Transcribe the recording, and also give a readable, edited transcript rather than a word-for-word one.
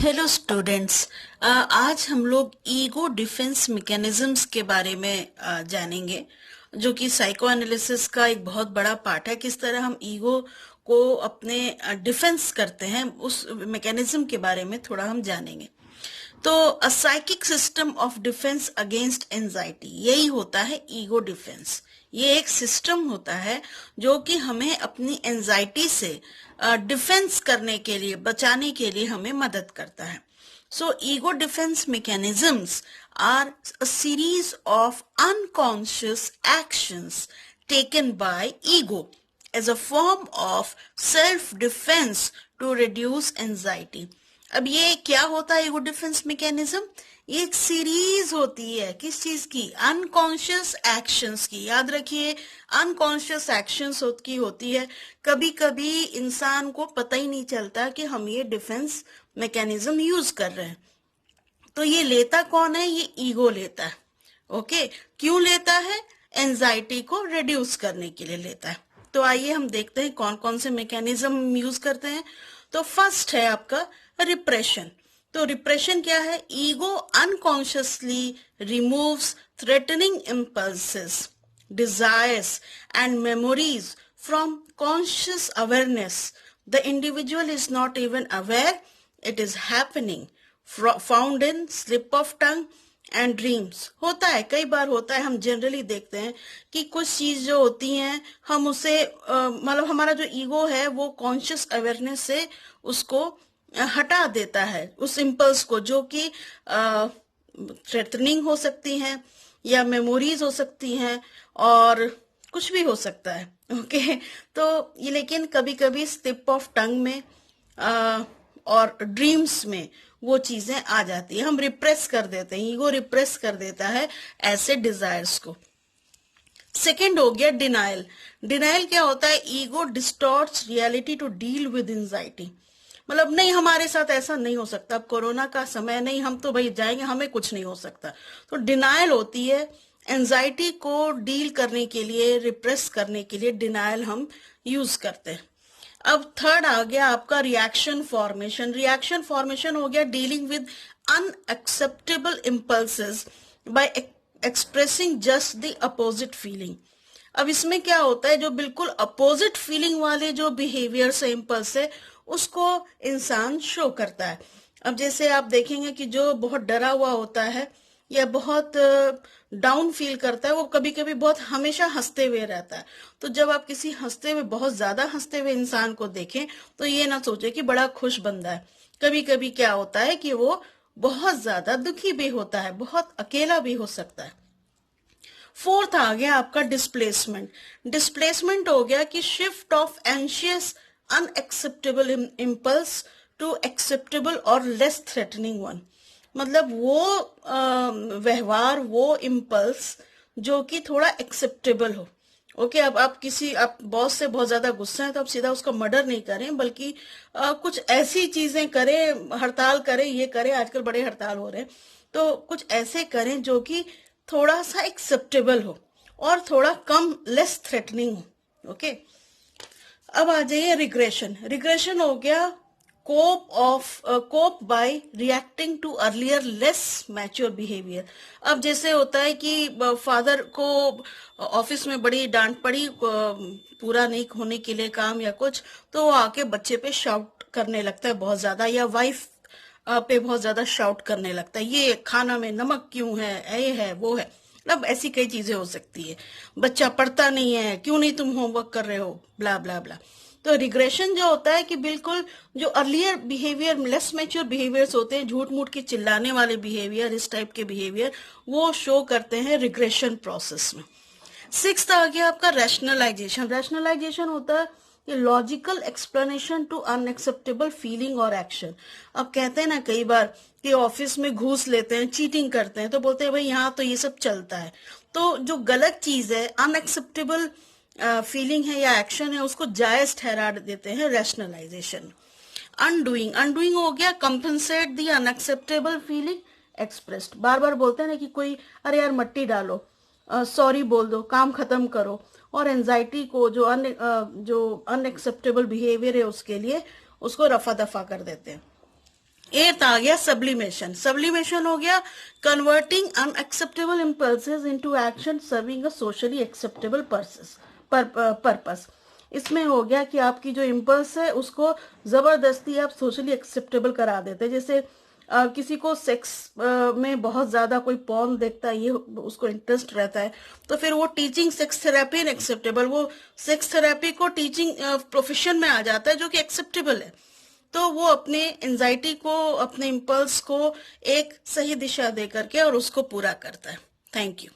Hello students. आज हम लोग ईगो डिफेंस मैकेनिज्म्स के बारे में जानेंगे, जो कि साइको एनालिसिस का एक बहुत बड़ा पार्ट है। किस तरह हम ईगो को अपने डिफेंस करते हैं, उस मैकेनिज्म के बारे में थोड़ा हम जानेंगे। तो अ psychic system of defence against anxiety, यही होता है ईगो डिफेंस। ये एक सिस्टम होता है जो कि हमें अपनी एंजाइटी से डिफेंस करने के लिए, बचाने के लिए हमें मदद करता है। So ego defence mechanisms are a series of unconscious actions taken by ego as a form of self defense to reduce anxiety। अब ये क्या होता है ईगो डिफेंस मैकेनिज्म? ये एक सीरीज होती है किस चीज की? अनकॉन्शियस एक्शंस की। याद रखिए, अनकॉन्शियस एक्शंस की होती है। कभी कभी इंसान को पता ही नहीं चलता कि हम ये डिफेंस मैकेनिज्म यूज कर रहे हैं। तो ये लेता कौन है? ये ईगो लेता है। ओके, क्यों लेता है? एंजाइटी को रिड्यूस करने के लिए लेता है। तो आइए हम देखते हैं कौन कौन से मैकेनिज्म यूज करते हैं। तो फर्स्ट है आपका रिप्रेशन। तो रिप्रेशन क्या है? Ego unconsciously removes threatening impulses, desires and memories from conscious awareness. The individual is not even aware it is happening, found in slip of tongue and dreams. होता है, कई बार होता है, हम जनरली देखते हैं कि कुछ चीज जो होती हैं हम उसे मतलब हमारा जो ईगो है वो कॉन्शियस अवेयरनेस से उसको हटा देता है, उस इम्पल्स को, जो कि थ्रेटनिंग हो सकती हैं या मेमोरीज हो सकती हैं और कुछ भी हो सकता है। ओके, तो ये लेकिन कभी कभी स्लिप ऑफ टंग में और ड्रीम्स में वो चीजें आ जाती है, हम रिप्रेस कर देते हैं, ईगो रिप्रेस कर देता है ऐसे डिजायर्स को। सेकेंड हो गया डिनायल। डिनायल क्या होता है? Ego distorts reality to deal with anxiety. मतलब नहीं, हमारे साथ ऐसा नहीं हो सकता, अब कोरोना का समय, नहीं हम तो भाई जाएंगे, हमें कुछ नहीं हो सकता। तो डिनायल होती है, एंजाइटी को डील करने के लिए, रिप्रेस करने के लिए डिनायल हम यूज करते हैं। अब थर्ड आ गया आपका रिएक्शन फॉर्मेशन। रिएक्शन फॉर्मेशन हो गया dealing with unacceptable impulses bye expressing just the opposite feeling. अब इसमें क्या होता है, जो बिल्कुल अपोजिट फीलिंग वाले जो बिहेवियर से इम्पल्स है उसको इंसान शो करता है। अब जैसे आप देखेंगे कि जो बहुत डरा हुआ होता है या बहुत डाउन फील करता है, वो कभी कभी बहुत हमेशा हंसते हुए रहता है। तो जब आप किसी हंसते हुए, बहुत ज्यादा हंसते हुए इंसान को देखें तो ये ना सोचे कि बड़ा खुश बंदा है। कभी कभी क्या होता है कि वो बहुत ज्यादा दुखी भी होता है, बहुत अकेला भी हो सकता है। फोर्थ आ गया आपका डिस्प्लेसमेंट। डिस्प्लेसमेंट हो गया कि shift of anxious unacceptable impulse to acceptable और लेस थ्रेटनिंग वन। मतलब वो व्यवहार, वो इम्पल्स जो कि थोड़ा एक्सेप्टेबल हो। ओके, अब आप किसी, आप बॉस से बहुत ज्यादा गुस्सा है तो आप सीधा उसका मर्डर नहीं करें, बल्कि कुछ ऐसी चीजें करें, हड़ताल करें, ये करें, आजकल बड़े हड़ताल हो रहे हैं, तो कुछ ऐसे करें जो कि थोड़ा सा एक्सेप्टेबल हो और थोड़ा कम, लेस थ्रेटनिंग हो। ओके, अब आ जाइए रिग्रेशन। रिग्रेशन हो गया cope by reacting to earlier less mature behaviour. अब जैसे होता है कि फादर को ऑफिस में बड़ी डांट पड़ी पूरा नहीं होने के लिए काम या कुछ, तो वो आके बच्चे पे शाउट करने लगता है बहुत ज्यादा, या वाइफ पे बहुत ज्यादा शाउट करने लगता है, ये खाना में नमक क्यों है, ये है, वो है। मतलब ऐसी कई चीजें हो सकती है। बच्चा पढ़ता नहीं है, क्यों नहीं तुम होमवर्क कर रहे हो, ब्ला ब्ला ब्ला। तो रिग्रेशन जो होता है कि बिल्कुल जो earlier behaviour, less mature behaviours होते हैं, झूठ मूठ के चिल्लाने वाले बिहेवियर, इस टाइप के बिहेवियर, वो शो करते हैं रिग्रेशन प्रोसेस में। सिक्स्थ आ गया आपका रैशनलाइजेशन। रैशनलाइजेशन होता है ये logical explanation to unacceptable feeling और एक्शन। अब कहते हैं ना कई बार कि ऑफिस में घूस लेते हैं, चीटिंग करते हैं, तो बोलते हैं भाई यहाँ तो ये सब चलता है। तो जो गलत चीज है, अनएक्सेप्टेबल फीलिंग है या एक्शन है, उसको जायज ठहरा देते हैं रैशनलाइजेशन। अनडूइंग। अनडूइंग हो गया compensate the unacceptable feeling expressed. बार बार बोलते हैं ना कि कोई, अरे यार मट्टी डालो, सॉरी बोल दो, काम खत्म करो, और एंजाइटी को, जो अनएक्सेप्टेबल बिहेवियर है उसके लिए, उसको रफा दफा कर देते हैं। एथ आ गया सब्लिमेशन। सब्लिमेशन हो गया converting unacceptable impulses into action serving अ सोशली एक्सेप्टेबल पर्पस। इसमें हो गया कि आपकी जो इम्पल्स है उसको जबरदस्ती आप सोशली एक्सेप्टेबल करा देते हैं। जैसे किसी को सेक्स में बहुत ज्यादा कोई पॉर्न देखता है, ये उसको इंटरेस्ट रहता है, तो फिर वो टीचिंग सेक्स थेरेपी इन एक्सेप्टेबल, वो सेक्स थेरेपी को टीचिंग प्रोफेशन में आ जाता है जो कि एक्सेप्टेबल है। तो वो अपने एंजाइटी को, अपने इम्पल्स को एक सही दिशा दे करके और उसको पूरा करता है। Thank you.